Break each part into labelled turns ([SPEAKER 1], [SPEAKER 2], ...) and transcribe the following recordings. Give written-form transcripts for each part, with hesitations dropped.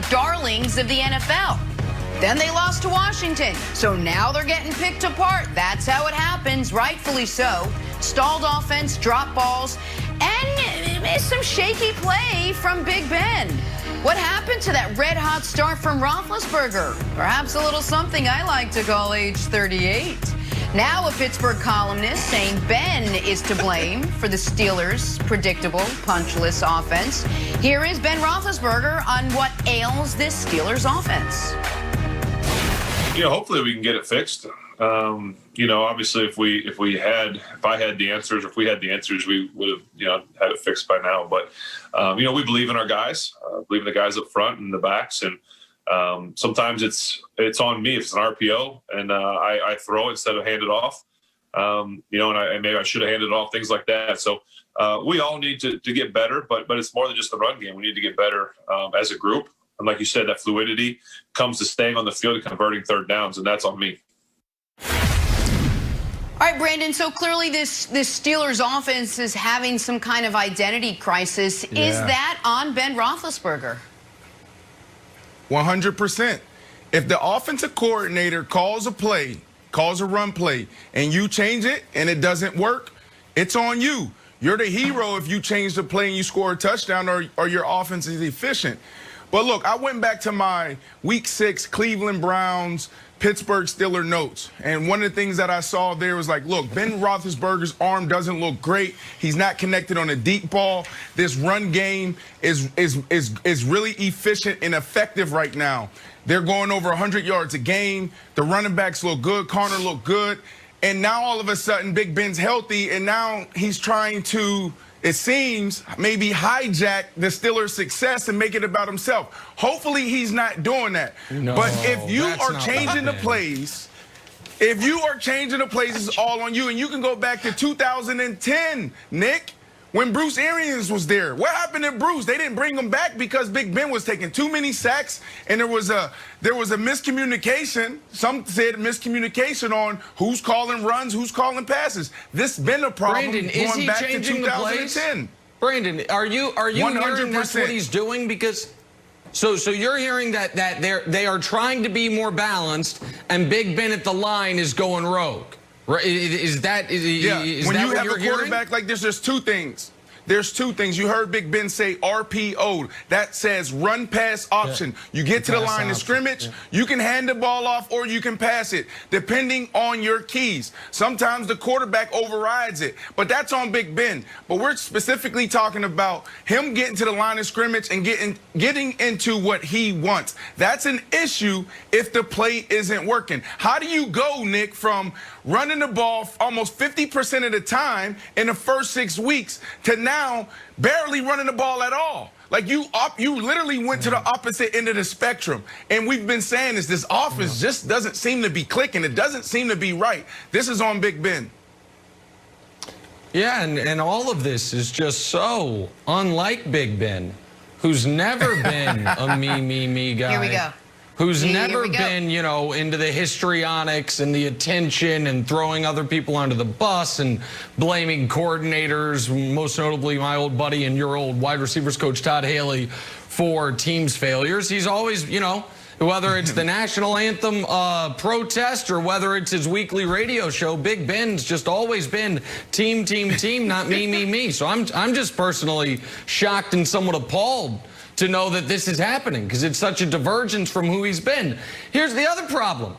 [SPEAKER 1] darlings of the NFL. Then they lost to Washington, so now they're getting picked apart. That's how it happens, rightfully so. Stalled offense, drop balls, and some shaky play from Big Ben. What happened to that red-hot start from Roethlisberger? Perhaps a little something I like to call age 38. Now a Pittsburgh columnist saying Ben is to blame for the Steelers' predictable, punchless offense. Here is Ben Roethlisberger on what ails this Steelers offense.
[SPEAKER 2] Hopefully we can get it fixed. Obviously if I had the answers, or if we had the answers, we would have, had it fixed by now. But, we believe in our guys, believe in the guys up front and the backs. And sometimes it's on me if it's an RPO and I throw instead of hand it off, and maybe I should have handed it off, things like that. So we all need to get better, but it's more than just the run game. We need to get better as a group. And like you said, that fluidity comes to staying on the field and converting third downs, and that's on me.
[SPEAKER 1] All right, Brandon, so clearly this Steelers offense is having some kind of identity crisis. Yeah. Is that on Ben Roethlisberger?
[SPEAKER 3] 100%. If the offensive coordinator calls a run play, and you change it and it doesn't work, it's on you. You're the hero if you change the play and you score a touchdown or your offense is efficient. But look, I went back to my Week 6 Cleveland Browns, Pittsburgh Steelers notes. And one of the things that I saw there was like, look, Ben Roethlisberger's arm doesn't look great. He's not connected on a deep ball. This run game is really efficient and effective right now. They're going over 100 yards a game. The running backs look good. Connor look good. And now all of a sudden, Big Ben's healthy, and now he's trying to, it seems, maybe hijack the Steelers' success and make it about himself. Hopefully he's not doing that. No, but if you are changing the plays, it's all on you. And you can go back to 2010, Nick, when Bruce Arians was there. What happened to Bruce? They didn't bring him back because Big Ben was taking too many sacks, and there was a miscommunication. Some said miscommunication on who's calling runs, who's calling passes. This been a problem.
[SPEAKER 4] Brandon,
[SPEAKER 3] going back to 2010.
[SPEAKER 4] Brandon, are you 100% hearing that's what he's doing? Because so you're hearing that they are trying to be more balanced, and Big Ben at the line is going rogue. Right? Is that when you have a quarterback like this, there's two things. You heard Big Ben say RPO. That says run pass option. Yeah. You get to the line of scrimmage, you can hand the ball off or you can pass it, depending on your keys. Sometimes the quarterback overrides it, but that's on Big Ben. But we're specifically talking about him getting to the line of scrimmage and getting into what he wants. That's an issue if the play isn't working. How do you go, Nick, from running the ball almost 50% of the time in the first 6 weeks to now barely running the ball at all? Like you literally went to the opposite end of the spectrum. And we've been saying this offense just doesn't seem to be clicking. It doesn't seem to be right. This is on Big Ben. Yeah, and all of this is just so unlike Big Ben, who's never been a me guy.
[SPEAKER 1] Here we go.
[SPEAKER 4] Who's never been, into the histrionics and the attention and throwing other people under the bus and blaming coordinators, most notably my old buddy and your old wide receivers coach Todd Haley, for teams' failures. He's always, whether it's the national anthem protest or whether it's his weekly radio show, Big Ben's just always been team, not me. So I'm just personally shocked and somewhat appalled to know that this is happening because it's such a divergence from who he's been. Here's the other problem.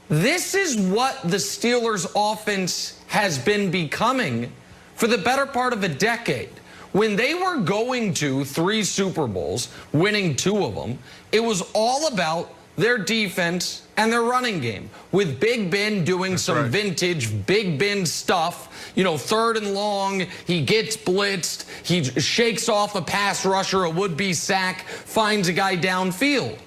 [SPEAKER 4] This is what the Steelers' offense has been becoming for the better part of a decade. When they were going to 3 Super Bowls, winning 2 of them, it was all about their defense and their running game, with Big Ben doing some vintage Big Ben stuff. 3rd and long, he gets blitzed, he shakes off a pass rusher, a would-be sack, finds a guy downfield.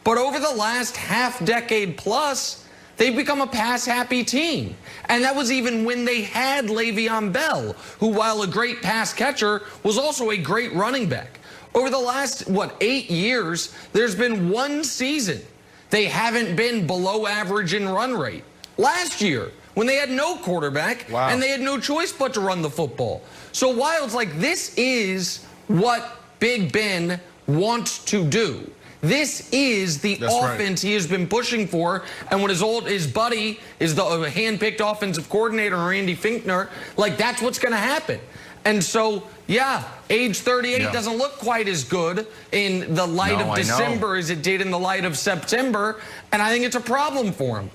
[SPEAKER 4] But over the last half-decade plus, they've become a pass-happy team. And that was even when they had Le'Veon Bell, who, while a great pass catcher, was also a great running back. Over the last, 8 years, there's been 1 season they haven't been below average in run rate. Last year, when they had no quarterback and they had no choice but to run the football. So while it's like this is what Big Ben wants to do, This is the offense he has been pushing for. And when his buddy is the hand-picked offensive coordinator, Randy Finkner, like, that's what's going to happen. And so, yeah, age 38 doesn't look quite as good in the light of December as it did in the light of September. And I think it's a problem for him.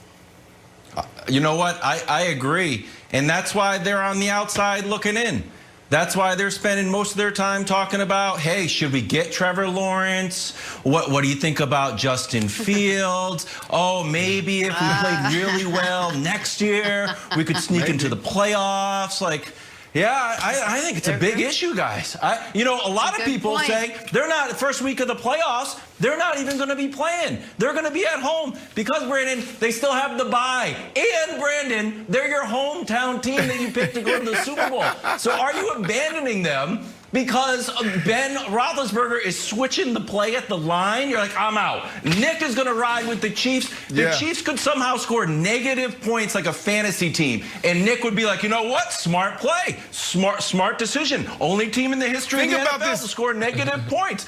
[SPEAKER 5] You know what? I agree. And that's why they're on the outside looking in. That's why they're spending most of their time talking about, hey, should we get Trevor Lawrence? What do you think about Justin Fields? Oh, maybe if we played really well next year, we could sneak into the playoffs. Like, yeah, I think it's a big issue, guys. You know, a lot of people say they're not, the first week of the playoffs, they're not even going to be playing. They're going to be at home because, Brandon, they still have the bye. And, Brandon, they're your hometown team that you picked to go to the Super Bowl. So are you abandoning them because Ben Roethlisberger is switching the play at the line? You're like, I'm out. Nick is going to ride with the Chiefs. The Chiefs could somehow score negative points like a fantasy team. And Nick would be like, you know what? Smart play. Smart decision. Only team in the history of the NFL to score negative points.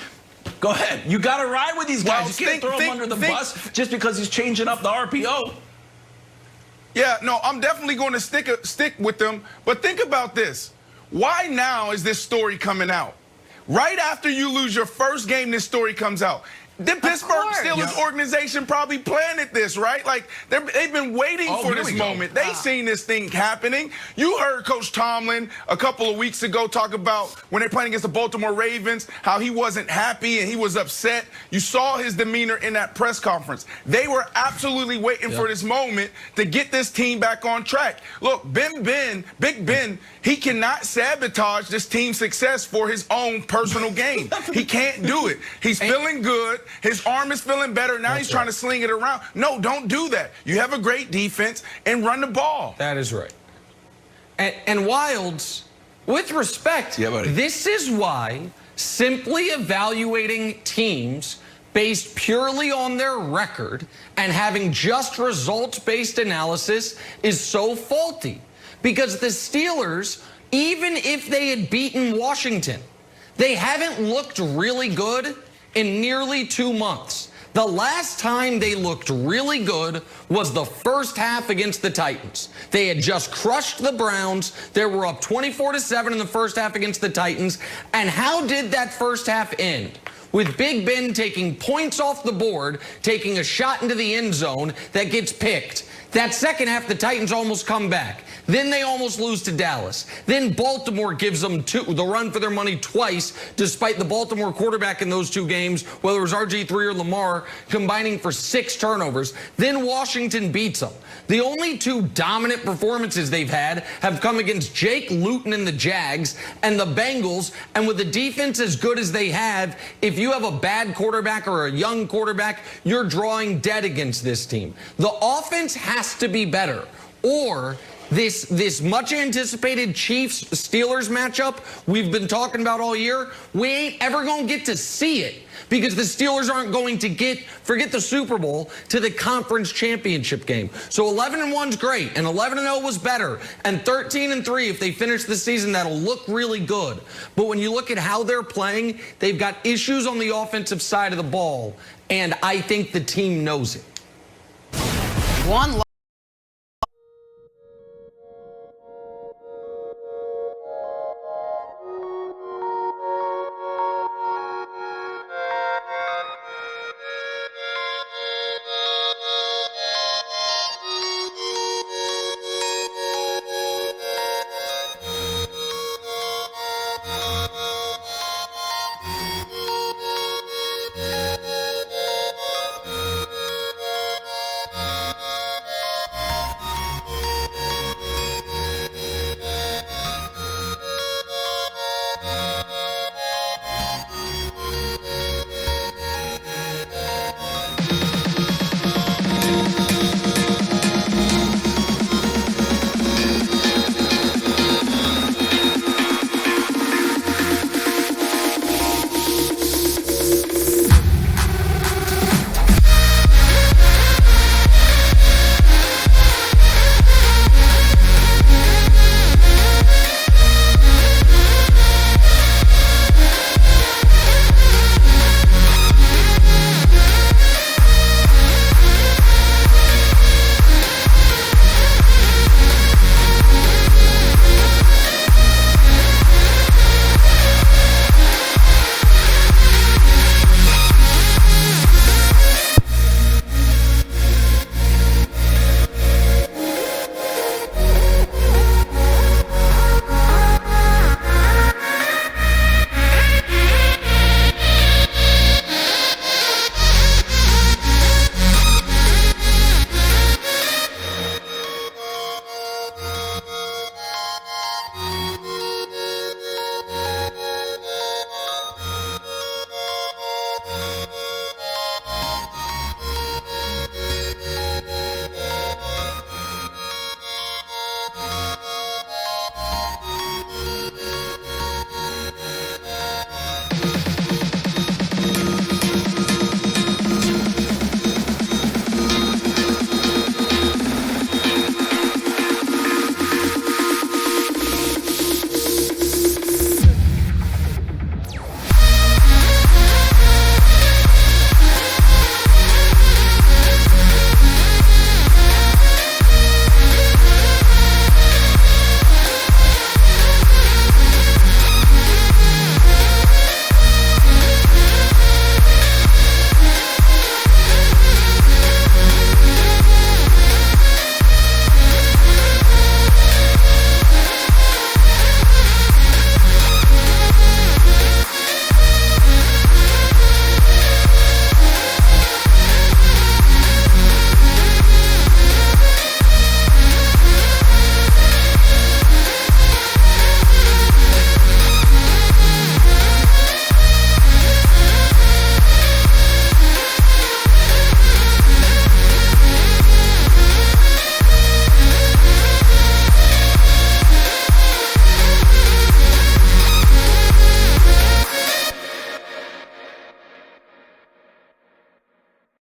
[SPEAKER 5] Go ahead. You got to ride with these guys. You can't throw him under the bus just because he's changing up the RPO.
[SPEAKER 3] Yeah, no, I'm definitely going to stick with them. But think about this. Why now is this story coming out? Right after you lose your first game, this story comes out. The Pittsburgh Steelers organization probably planned this, right? Like, they've been waiting for this moment. They've seen this thing happening. You heard Coach Tomlin a couple of weeks ago talk about when they're playing against the Baltimore Ravens, how he wasn't happy and he was upset. You saw his demeanor in that press conference. They were absolutely waiting for this moment to get this team back on track. Look, Big Ben, he cannot sabotage this team's success for his own personal gain. He can't do it. He's feeling good. His arm is feeling better. Now he's trying to sling it around. No, don't do that. You have a great defense and run the ball.
[SPEAKER 4] That is right. And Wilds, with respect, this is why simply evaluating teams based purely on their record and having just results-based analysis is so faulty. Because the Steelers, even if they had beaten Washington, they haven't looked really good in nearly 2 months. The last time they looked really good was the first half against the Titans. They had just crushed the Browns. They were up 24-7 in the first half against the Titans. And how did that first half end? With Big Ben taking points off the board, taking a shot into the end zone that gets picked. That second half, the Titans almost come back. Then they almost lose to Dallas. Then Baltimore gives them the run for their money twice, despite the Baltimore quarterback in those two games, whether it was RG3 or Lamar, combining for 6 turnovers. Then Washington beats them. The only 2 dominant performances they've had have come against Jake Luton and the Jags and the Bengals. And with the defense as good as they have, if you have a bad quarterback or a young quarterback, you're drawing dead against this team. The offense has to be better, or this much anticipated Chiefs-Steelers matchup we've been talking about all year, we ain't ever going to get to see it because the Steelers aren't going to forget the Super Bowl, to the conference championship game. So 11-1's great, and 11-0 was better, and 13-3 if they finish the season, that'll look really good. But when you look at how they're playing, they've got issues on the offensive side of the ball, and I think the team knows it.